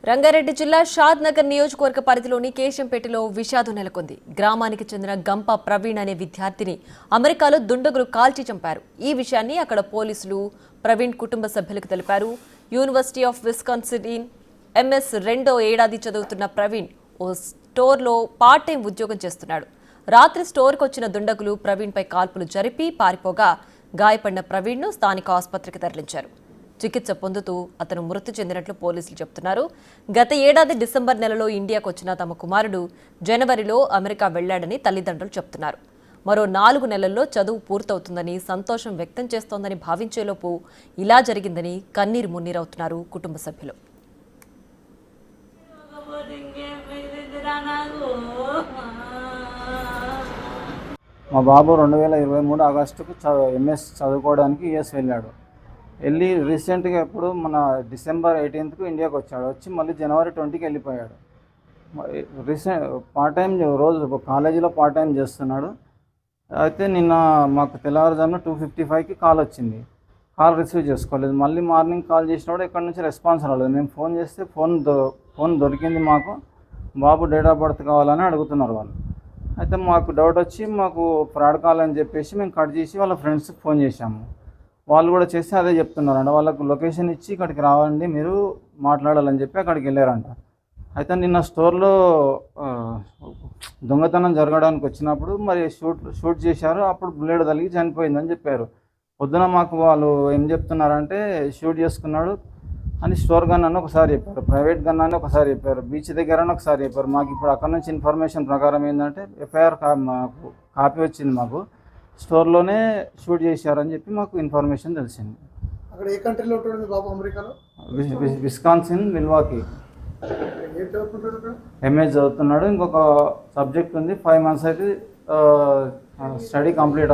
రంగారెడ్డి జిల్లా షాద్ నగర్ నియోజకవర్గ పరిధిలోని కేశంపేటలో విషాదం నెలకొంది. గ్రామానికి చెందిన గంప ప్రవీణ్ అనే విద్యార్థిని అమెరికాలో దుండగులు కాల్చి చంపారు. ఈ విషయాన్ని అక్కడ పోలీసులు ప్రవీణ్ కుటుంబ సభ్యులకు తెలిపారు. యూనివర్సిటీ ఆఫ్ విస్కాన్సిన్ ఎంఎస్ రెండో ఏడాది చదువుతున్న ప్రవీణ్ ఓ స్టోర్లో పార్ట్ టైం ఉద్యోగం చేస్తున్నాడు. రాత్రి స్టోర్కు వచ్చిన దుండగులు ప్రవీణ్పై కాల్పులు జరిపి పారిపోగా గాయపడిన ప్రవీణ్ను స్థానిక ఆసుపత్రికి తరలించారు. చికిత్స పొందుతూ అతను మృతి చెందినట్లు పోలీసులు చెబుతున్నారు. గత ఏడాది డిసెంబర్ నెలలో ఇండియాకు వచ్చిన తమ కుమారుడు జనవరిలో అమెరికా వెళ్లాడని తల్లిదండ్రులు చెబుతున్నారు. మరో 4 నెలల్లో చదువు పూర్తవుతుందని సంతోషం వ్యక్తం చేస్తోందని భావించేలోపు ఇలా జరిగిందని కన్నీరు మున్నీరవుతున్నారు కుటుంబ సభ్యులు. మా బాబు 2023 ఆగస్టుకు ఎంఎస్ చదువుకోవడానికి యుఎస్ వెళ్ళి రీసెంట్గా ఎప్పుడు మన డిసెంబర్ 18కు ఇండియాకి వచ్చి మళ్ళీ జనవరి 20కి వెళ్ళిపోయాడు. పార్ట్ టైం రోజు కాలేజీలో పార్ట్ టైం చేస్తున్నాడు. అయితే నిన్న మాకు తెల్లవారుజామున 2:55కి కాల్ వచ్చింది. కాల్ రిసీవ్ చేసుకోలేదు. మళ్ళీ మార్నింగ్ కాల్ చేసినప్పుడు ఇక్కడ నుంచి రెస్పాన్స్ రాలేదు. మేము ఫోన్ చేస్తే ఫోన్ దొరికింది. మాకు బాబు డేట్ ఆఫ్ బర్త్ కావాలని అడుగుతున్నారు వాళ్ళు. అయితే మాకు డౌట్ వచ్చి మాకు ఫ్రాడ్ కాల్ అని చెప్పేసి మేము కట్ చేసి వాళ్ళ ఫ్రెండ్స్కి ఫోన్ చేశాము. వాళ్ళు కూడా చేస్తే అదే చెప్తున్నారంట. వాళ్ళకు లొకేషన్ ఇచ్చి ఇక్కడికి రావాలండి, మీరు మాట్లాడాలని చెప్పి అక్కడికి వెళ్ళారంట. అయితే నిన్న స్టోర్లో దొంగతనం జరగడానికి వచ్చినప్పుడు మరి షూట్ చేశారు. అప్పుడు బ్లేడ్ తగిలి చనిపోయిందని చెప్పారు. పొద్దున మాకు వాళ్ళు ఏం చెప్తున్నారంటే షూట్ చేసుకున్నాడు అని స్టోర్ గన్ అని ఒకసారి చెప్పారు, ప్రైవేట్ గన్ అని ఒకసారి చెప్పారు, బీచ్ దగ్గర అని ఒకసారి చెప్పారు. మాకు ఇప్పుడు అక్కడ నుంచి ఇన్ఫర్మేషన్ ప్రకారం ఏంటంటే ఎఫ్ఐఆర్ మాకు కాపీ వచ్చింది. మాకు స్టోర్లోనే షూట్ చేశారని చెప్పి మాకు ఇన్ఫర్మేషన్ తెలిసింది. అక్కడ ఏ కంట్రీలో ఉంటుంది బాబు? అమెరికాలో విస్కాన్సిన్ మిల్వాకీ ఎంఎస్ చదువుతున్నాడు. ఇంకొక సబ్జెక్ట్ ఉంది. 5 months అయితే స్టడీ కంప్లీట్